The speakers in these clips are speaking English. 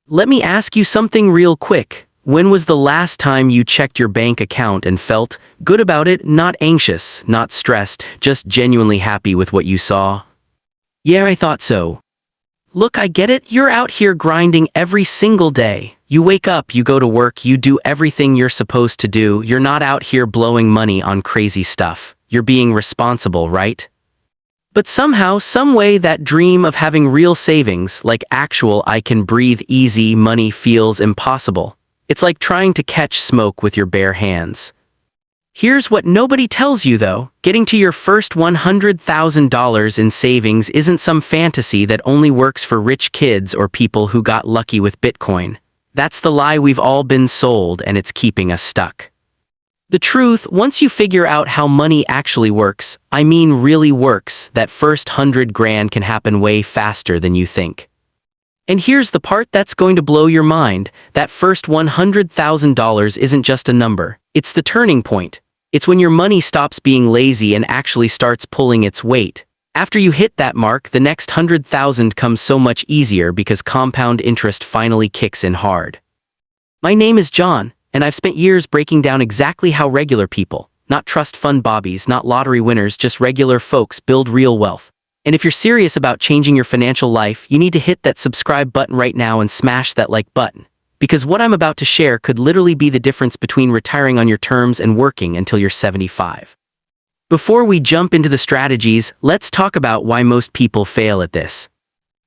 Let me ask you something real quick. When was the last time you checked your bank account and felt good about it, not anxious, not stressed, just genuinely happy with what you saw? Yeah, I thought so. Look, I get it. You're out here grinding every single day. You wake up, you go to work, you do everything you're supposed to do. You're not out here blowing money on crazy stuff. You're being responsible, right? But somehow, some way, that dream of having real savings, like actual I can breathe easy money, feels impossible. It's like trying to catch smoke with your bare hands. Here's what nobody tells you though. Getting to your first $100,000 in savings isn't some fantasy that only works for rich kids or people who got lucky with Bitcoin. That's the lie we've all been sold, and it's keeping us stuck. The truth, once you figure out how money actually works, I mean really works, that first 100 grand can happen way faster than you think. And here's the part that's going to blow your mind. That first $100,000 isn't just a number. It's the turning point. It's when your money stops being lazy and actually starts pulling its weight. After you hit that mark, the next 100,000 comes so much easier because compound interest finally kicks in hard. My name is John, and I've spent years breaking down exactly how regular people, not trust fund bobbies, not lottery winners, just regular folks, build real wealth. And if you're serious about changing your financial life, you need to hit that subscribe button right now and smash that like button. Because what I'm about to share could literally be the difference between retiring on your terms and working until you're 75. Before we jump into the strategies, let's talk about why most people fail at this.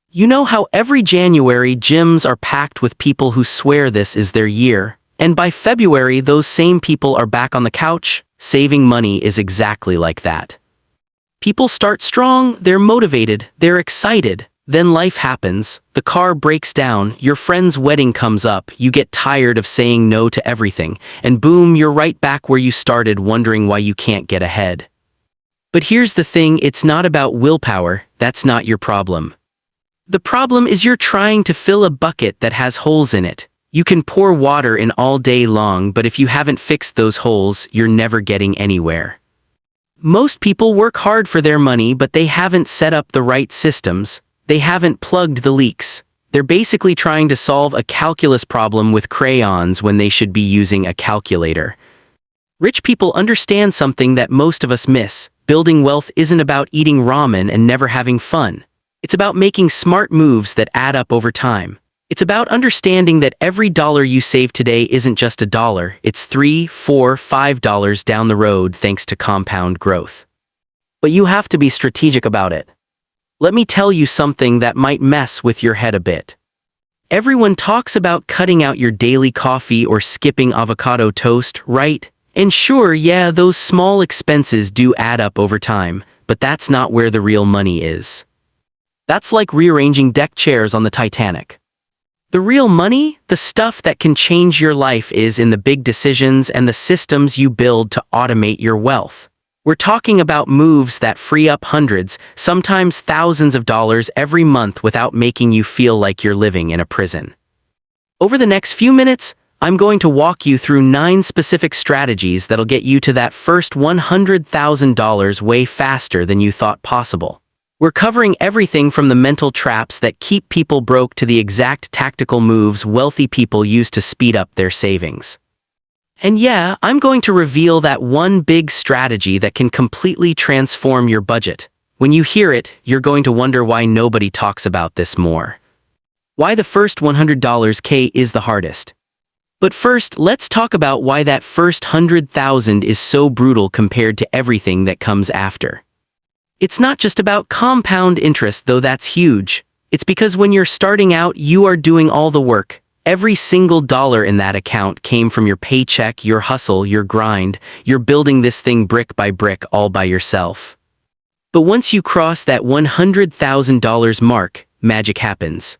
You know how every January gyms are packed with people who swear this is their year, and by February those same people are back on the couch? Saving money is exactly like that. People start strong, they're motivated, they're excited. Then life happens, the car breaks down, your friend's wedding comes up, you get tired of saying no to everything, and boom, you're right back where you started, wondering why you can't get ahead. But here's the thing, it's not about willpower, that's not your problem. The problem is you're trying to fill a bucket that has holes in it. You can pour water in all day long, but if you haven't fixed those holes, you're never getting anywhere. Most people work hard for their money, but they haven't set up the right systems. They haven't plugged the leaks. They're basically trying to solve a calculus problem with crayons when they should be using a calculator. Rich people understand something that most of us miss. Building wealth isn't about eating ramen and never having fun. It's about making smart moves that add up over time. It's about understanding that every dollar you save today isn't just a dollar, it's $3, $4, $5 down the road thanks to compound growth. But you have to be strategic about it. Let me tell you something that might mess with your head a bit. Everyone talks about cutting out your daily coffee or skipping avocado toast, right? And sure, yeah, those small expenses do add up over time, but that's not where the real money is. That's like rearranging deck chairs on the Titanic. The real money, the stuff that can change your life, is in the big decisions and the systems you build to automate your wealth. We're talking about moves that free up hundreds, sometimes thousands of dollars every month without making you feel like you're living in a prison. Over the next few minutes, I'm going to walk you through 9 specific strategies that'll get you to that first $100,000 way faster than you thought possible. We're covering everything from the mental traps that keep people broke to the exact tactical moves wealthy people use to speed up their savings. And yeah, I'm going to reveal that one big strategy that can completely transform your budget. When you hear it, you're going to wonder why nobody talks about this more. Why the first $100K is the hardest. But first, let's talk about why that first 100,000 is so brutal compared to everything that comes after. It's not just about compound interest, though that's huge. It's because when you're starting out, you are doing all the work. Every single dollar in that account came from your paycheck, your hustle, your grind. You're building this thing brick by brick all by yourself. But once you cross that $100,000 mark, magic happens.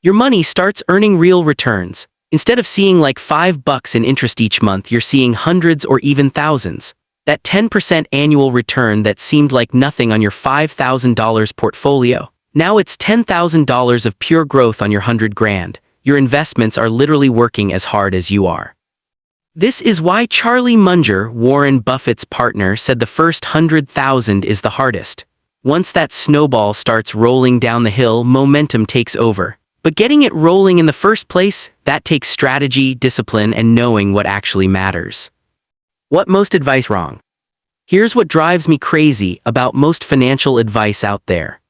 Your money starts earning real returns. Instead of seeing like $5 in interest each month, you're seeing hundreds or even thousands. That 10% annual return that seemed like nothing on your $5,000 portfolio. Now it's $10,000 of pure growth on your 100 grand. Your investments are literally working as hard as you are. This is why Charlie Munger, Warren Buffett's partner, said the first 100,000 is the hardest. Once that snowball starts rolling down the hill, momentum takes over. But getting it rolling in the first place, that takes strategy, discipline, and knowing what actually matters. What most advice wrong? Here's what drives me crazy about most financial advice out there.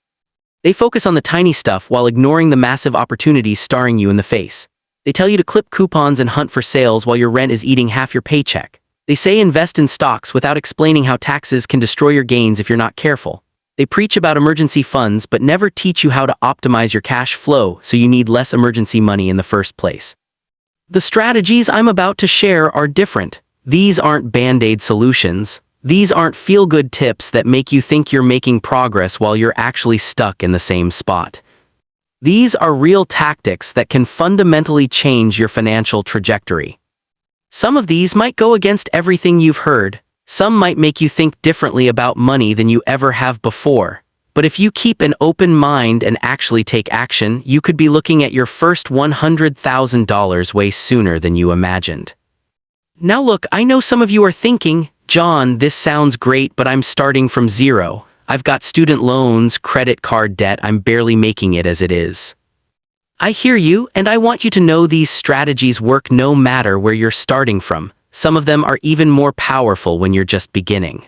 They focus on the tiny stuff while ignoring the massive opportunities staring you in the face. They tell you to clip coupons and hunt for sales while your rent is eating half your paycheck. They say invest in stocks without explaining how taxes can destroy your gains if you're not careful. They preach about emergency funds but never teach you how to optimize your cash flow so you need less emergency money in the first place. The strategies I'm about to share are different. These aren't band-aid solutions. These aren't feel-good tips that make you think you're making progress while you're actually stuck in the same spot. These are real tactics that can fundamentally change your financial trajectory. Some of these might go against everything you've heard. Some might make you think differently about money than you ever have before. But if you keep an open mind and actually take action, you could be looking at your first $100,000 way sooner than you imagined. Now look, I know some of you are thinking, John, this sounds great, but I'm starting from zero. I've got student loans, credit card debt, I'm barely making it as it is. I hear you, and I want you to know these strategies work no matter where you're starting from. Some of them are even more powerful when you're just beginning.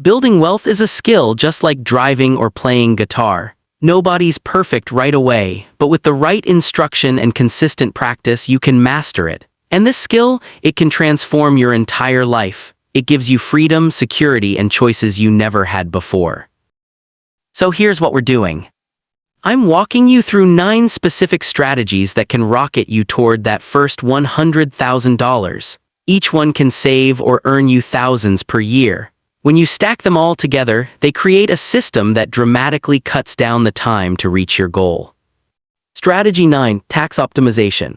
Building wealth is a skill just like driving or playing guitar. Nobody's perfect right away, but with the right instruction and consistent practice, you can master it. And this skill, it can transform your entire life. It gives you freedom, security, and choices you never had before. So here's what we're doing. I'm walking you through 9 specific strategies that can rocket you toward that first $100,000. Each one can save or earn you thousands per year. When you stack them all together, they create a system that dramatically cuts down the time to reach your goal. Strategy 9, tax optimization.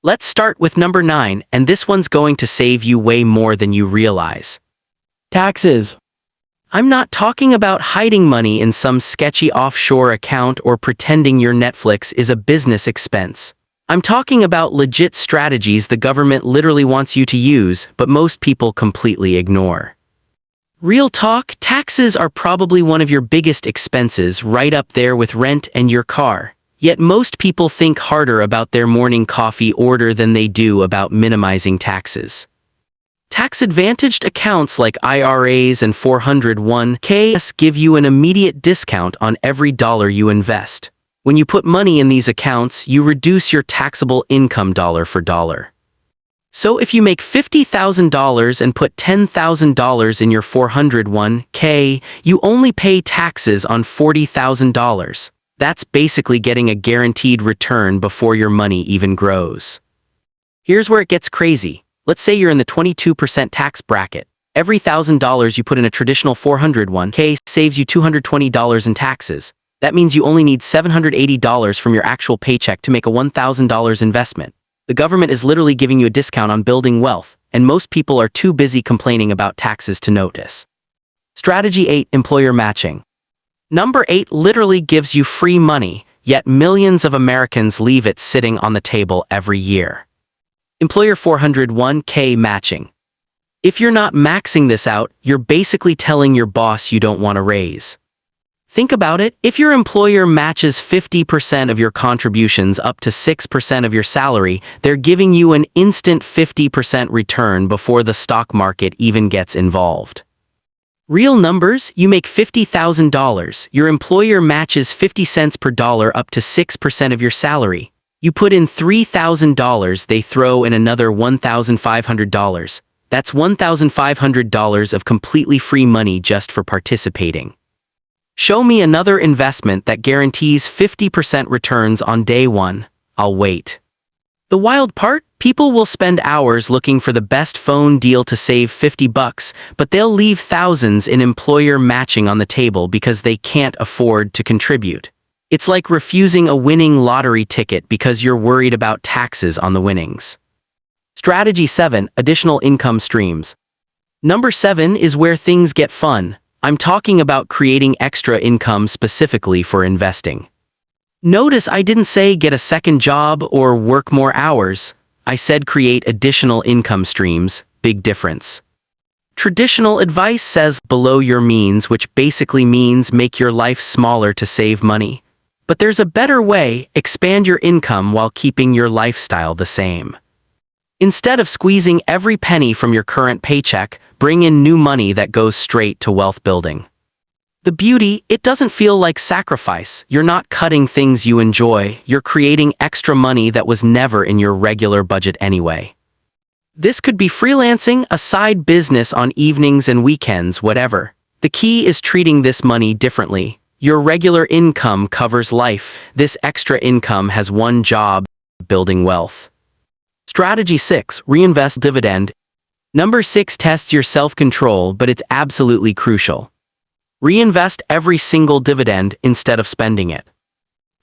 Let's start with number 9, and this one's going to save you way more than you realize. Taxes. I'm not talking about hiding money in some sketchy offshore account or pretending your Netflix is a business expense. I'm talking about legit strategies the government literally wants you to use, but most people completely ignore. Real talk, taxes are probably one of your biggest expenses, right up there with rent and your car. Yet most people think harder about their morning coffee order than they do about minimizing taxes. Tax-advantaged accounts like IRAs and 401(k) give you an immediate discount on every dollar you invest. When you put money in these accounts, you reduce your taxable income dollar for dollar. So if you make $50,000 and put $10,000 in your 401(k), you only pay taxes on $40,000. That's basically getting a guaranteed return before your money even grows. Here's where it gets crazy. Let's say you're in the 22% tax bracket. Every $1,000 you put in a traditional 401(k) saves you $220 in taxes. That means you only need $780 from your actual paycheck to make a $1,000 investment. The government is literally giving you a discount on building wealth, and most people are too busy complaining about taxes to notice. Strategy 8, employer matching. Number 8 literally gives you free money, yet millions of Americans leave it sitting on the table every year. Employer 401(k) matching. If you're not maxing this out, you're basically telling your boss you don't want a raise. Think about it, if your employer matches 50% of your contributions up to 6% of your salary, they're giving you an instant 50% return before the stock market even gets involved. Real numbers, you make $50,000, your employer matches 50 cents per dollar up to 6% of your salary. You put in $3,000, they throw in another $1,500. That's $1,500 of completely free money just for participating. Show me another investment that guarantees 50% returns on day one. I'll wait. The wild part? People will spend hours looking for the best phone deal to save $50, but they'll leave thousands in employer matching on the table because they can't afford to contribute. It's like refusing a winning lottery ticket because you're worried about taxes on the winnings. Strategy 7, additional income streams. Number 7 is where things get fun. I'm talking about creating extra income specifically for investing. Notice I didn't say get a second job or work more hours. I said create additional income streams. Big difference. Traditional advice says below your means, which basically means make your life smaller to save money. But there's a better way: expand your income while keeping your lifestyle the same. Instead of squeezing every penny from your current paycheck, bring in new money that goes straight to wealth building. The beauty: it doesn't feel like sacrifice. You're not cutting things you enjoy, you're creating extra money that was never in your regular budget anyway. This could be freelancing, a side business on evenings and weekends, whatever. The key is treating this money differently. Your regular income covers life. This extra income has one job: building wealth. Strategy 6. Reinvest dividend. Number 6 tests your self-control, but it's absolutely crucial. Reinvest every single dividend instead of spending it.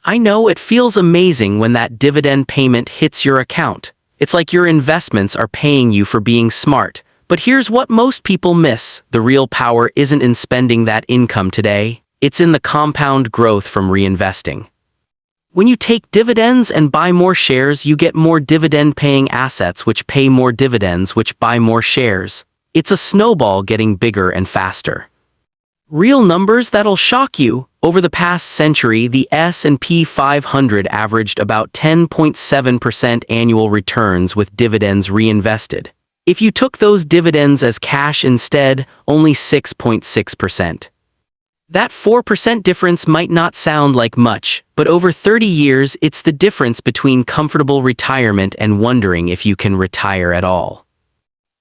I know it feels amazing when that dividend payment hits your account. It's like your investments are paying you for being smart. But here's what most people miss: the real power isn't in spending that income today, it's in the compound growth from reinvesting. When you take dividends and buy more shares, you get more dividend-paying assets which pay more dividends which buy more shares. It's a snowball getting bigger and faster. Real numbers that'll shock you. Over the past century, the S&P 500 averaged about 10.7% annual returns with dividends reinvested. If you took those dividends as cash instead, only 6.6%. That 4% difference might not sound like much, but over 30 years, it's the difference between comfortable retirement and wondering if you can retire at all.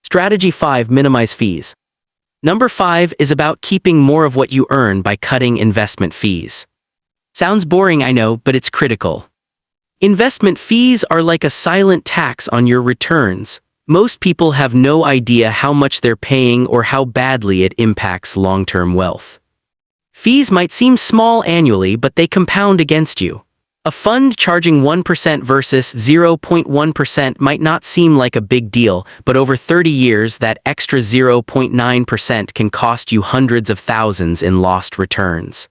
Strategy 5. Minimize fees. Number 5 is about keeping more of what you earn by cutting investment fees. Sounds boring, I know, but it's critical. Investment fees are like a silent tax on your returns. Most people have no idea how much they're paying or how badly it impacts long-term wealth. Fees might seem small annually, but they compound against you. A fund charging 1% versus 0.1% might not seem like a big deal, but over 30 years, that extra 0.9% can cost you hundreds of thousands in lost returns.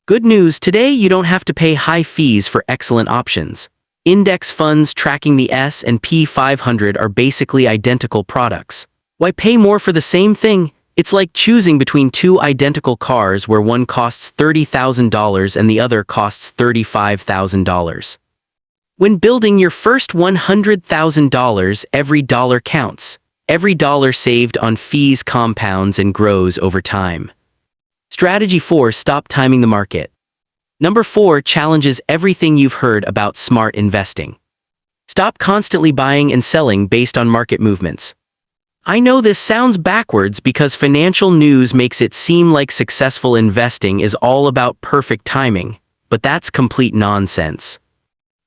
Good news: today you don't have to pay high fees for excellent options. Index funds tracking the S&P 500 are basically identical products. Why pay more for the same thing? It's like choosing between two identical cars where one costs $30,000 and the other costs $35,000. When building your first $100,000, every dollar counts. Every dollar saved on fees compounds and grows over time. Strategy 4. Stop timing the market. Number 4 challenges everything you've heard about smart investing. Stop constantly buying and selling based on market movements. I know this sounds backwards because financial news makes it seem like successful investing is all about perfect timing, but that's complete nonsense.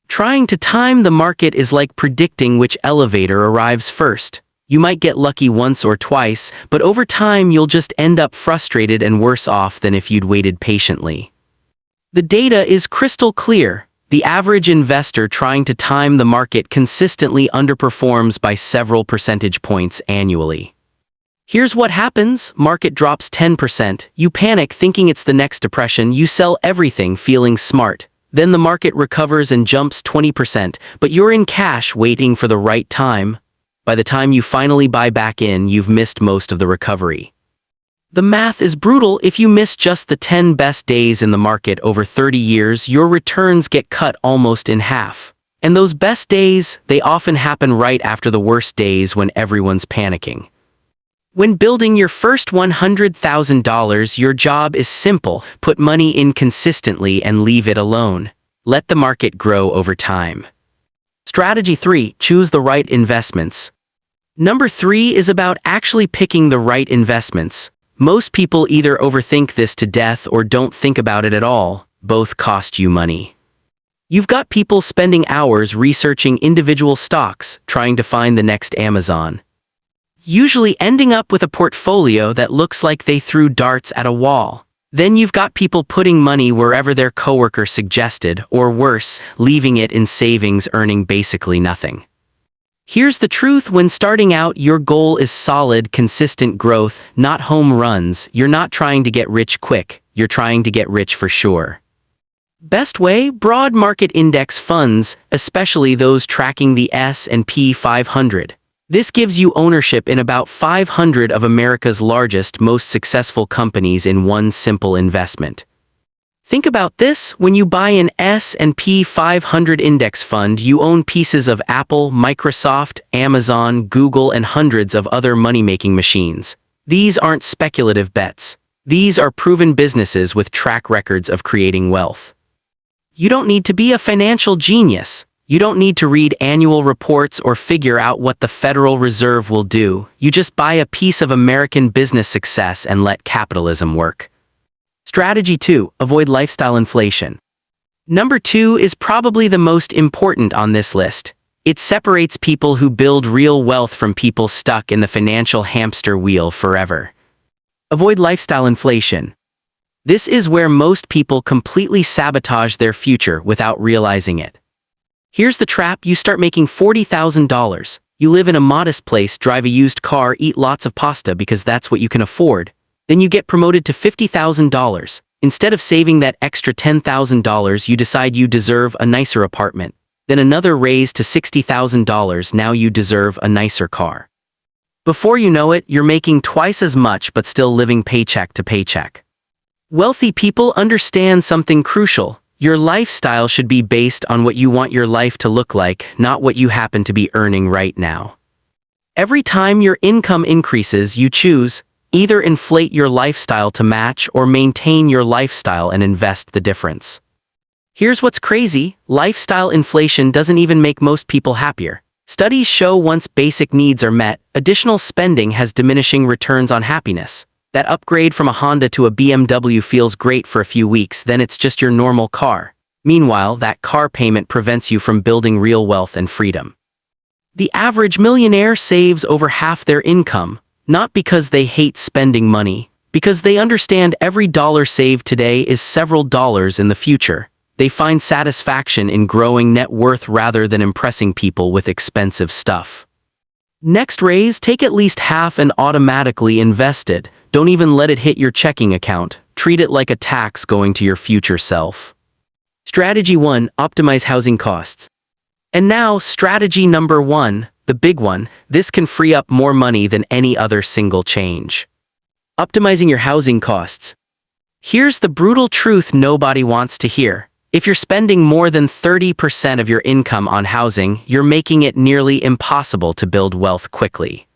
Trying to time the market is like predicting which elevator arrives first. You might get lucky once or twice, but over time you'll just end up frustrated and worse off than if you'd waited patiently. The data is crystal clear. The average investor trying to time the market consistently underperforms by several percentage points annually. Here's what happens: market drops 10%, you panic thinking it's the next depression, you sell everything feeling smart. Then the market recovers and jumps 20%, but you're in cash waiting for the right time. By the time you finally buy back in, you've missed most of the recovery. The math is brutal. If you miss just the 10 best days in the market over 30 years, your returns get cut almost in half. And those best days, they often happen right after the worst days when everyone's panicking. When building your first $100,000, your job is simple: put money in consistently and leave it alone. Let the market grow over time. Strategy 3. Choose the right investments. Number 3 is about actually picking the right investments. Most people either overthink this to death or don't think about it at all. Both cost you money. You've got people spending hours researching individual stocks, trying to find the next Amazon. Usually ending up with a portfolio that looks like they threw darts at a wall. Then you've got people putting money wherever their coworker suggested, or worse, leaving it in savings earning basically nothing. Here's the truth: when starting out, your goal is solid, consistent growth, not home runs. You're not trying to get rich quick, you're trying to get rich for sure. Best way: broad market index funds, especially those tracking the S&P 500. This gives you ownership in about 500 of America's largest, most successful companies in one simple investment. Think about this, when you buy an S&P 500 index fund, you own pieces of Apple, Microsoft, Amazon, Google, and hundreds of other money-making machines. These aren't speculative bets. These are proven businesses with track records of creating wealth. You don't need to be a financial genius. You don't need to read annual reports or figure out what the Federal Reserve will do. You just buy a piece of American business success and let capitalism work. Strategy 2. Avoid lifestyle inflation. Number 2 is probably the most important on this list. It separates people who build real wealth from people stuck in the financial hamster wheel forever. Avoid lifestyle inflation. This is where most people completely sabotage their future without realizing it. Here's the trap: you start making $40,000. You live in a modest place, drive a used car, eat lots of pasta because that's what you can afford. Then you get promoted to $50,000. Instead of saving that extra $10,000, you decide you deserve a nicer apartment. Then another raise to $60,000, now you deserve a nicer car. Before you know it, you're making twice as much but still living paycheck to paycheck. Wealthy people understand something crucial. Your lifestyle should be based on what you want your life to look like, not what you happen to be earning right now. Every time your income increases, you choose: either inflate your lifestyle to match or maintain your lifestyle and invest the difference. Here's what's crazy: lifestyle inflation doesn't even make most people happier. Studies show once basic needs are met, additional spending has diminishing returns on happiness. That upgrade from a Honda to a BMW feels great for a few weeks, then it's just your normal car. Meanwhile, that car payment prevents you from building real wealth and freedom. The average millionaire saves over half their income, not because they hate spending money, because they understand every dollar saved today is several dollars in the future. They find satisfaction in growing net worth rather than impressing people with expensive stuff. Next raise, take at least half and automatically invest it. Don't even let it hit your checking account. Treat it like a tax going to your future self. Strategy 1. Optimize housing costs. And now, strategy number 1, the big one. This can free up more money than any other single change. Optimizing your housing costs. Here's the brutal truth nobody wants to hear. If you're spending more than 30% of your income on housing, you're making it nearly impossible to build wealth quickly.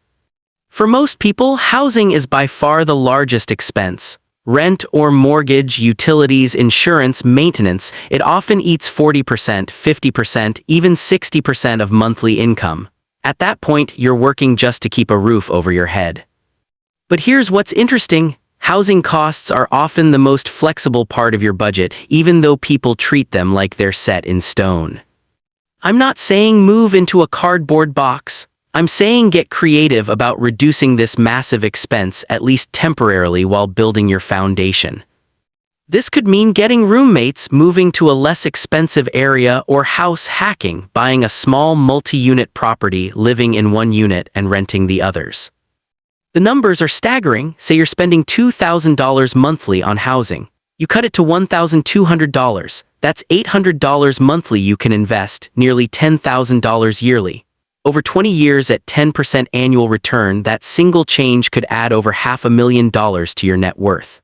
For most people, housing is by far the largest expense. Rent or mortgage, utilities, insurance, maintenance, it often eats 40%, 50%, even 60% of monthly income. At that point, you're working just to keep a roof over your head. But here's what's interesting. Housing costs are often the most flexible part of your budget, even though people treat them like they're set in stone. I'm not saying move into a cardboard box. I'm saying get creative about reducing this massive expense, at least temporarily, while building your foundation. This could mean getting roommates, moving to a less expensive area, or house hacking, buying a small multi-unit property, living in one unit and renting the others. The numbers are staggering. Say you're spending $2,000 monthly on housing. You cut it to $1,200. That's $800 monthly you can invest, nearly $10,000 yearly. Over 20 years at 10% annual return, that single change could add over $500,000 to your net worth.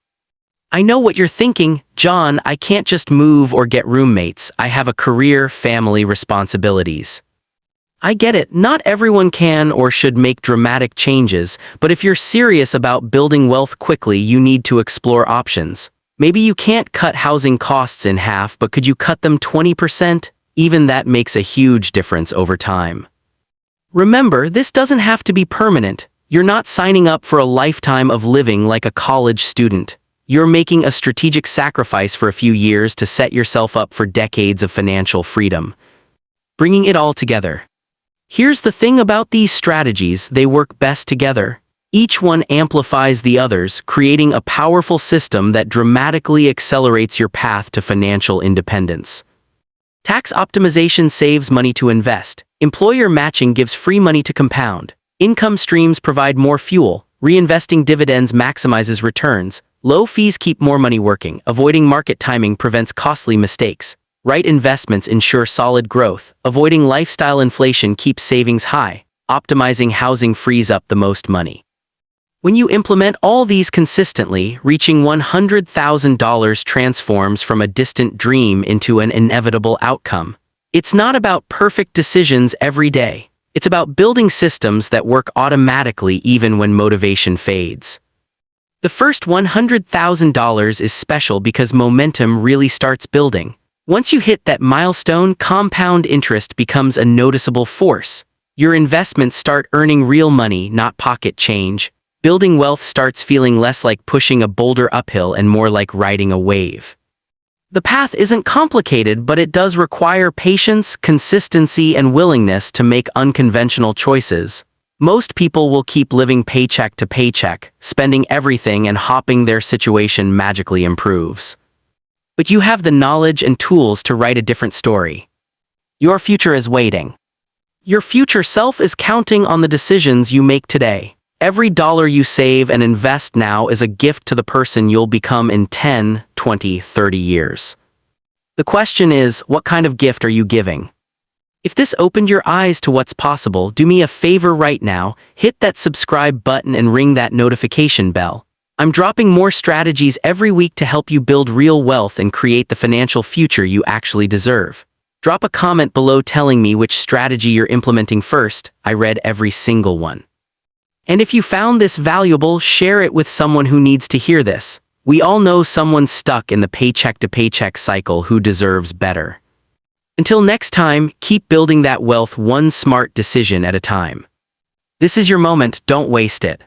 I know what you're thinking: John, I can't just move or get roommates. I have a career, family, responsibilities. I get it, not everyone can or should make dramatic changes, but if you're serious about building wealth quickly, you need to explore options. Maybe you can't cut housing costs in half, but could you cut them 20%? Even that makes a huge difference over time. Remember, this doesn't have to be permanent. You're not signing up for a lifetime of living like a college student. You're making a strategic sacrifice for a few years to set yourself up for decades of financial freedom. Bringing it all together. Here's the thing about these strategies: they work best together. Each one amplifies the others, creating a powerful system that dramatically accelerates your path to financial independence. Tax optimization saves money to invest. Employer matching gives free money to compound. Income streams provide more fuel. Reinvesting dividends maximizes returns. Low fees keep more money working. Avoiding market timing prevents costly mistakes. Right investments ensure solid growth. Avoiding lifestyle inflation keeps savings high. Optimizing housing frees up the most money. When you implement all these consistently, reaching $100,000 transforms from a distant dream into an inevitable outcome. It's not about perfect decisions every day. It's about building systems that work automatically even when motivation fades. The first $100,000 is special because momentum really starts building. Once you hit that milestone, compound interest becomes a noticeable force. Your investments start earning real money, not pocket change. Building wealth starts feeling less like pushing a boulder uphill and more like riding a wave. The path isn't complicated, but it does require patience, consistency, and willingness to make unconventional choices. Most people will keep living paycheck to paycheck, spending everything and hoping their situation magically improves. But you have the knowledge and tools to write a different story. Your future is waiting. Your future self is counting on the decisions you make today. Every dollar you save and invest now is a gift to the person you'll become in 10, 20, 30 years. The question is, what kind of gift are you giving? If this opened your eyes to what's possible, do me a favor right now, hit that subscribe button and ring that notification bell. I'm dropping more strategies every week to help you build real wealth and create the financial future you actually deserve. Drop a comment below telling me which strategy you're implementing first. I read every single one. And if you found this valuable, share it with someone who needs to hear this. We all know someone stuck in the paycheck-to-paycheck cycle who deserves better. Until next time, keep building that wealth one smart decision at a time. This is your moment, don't waste it.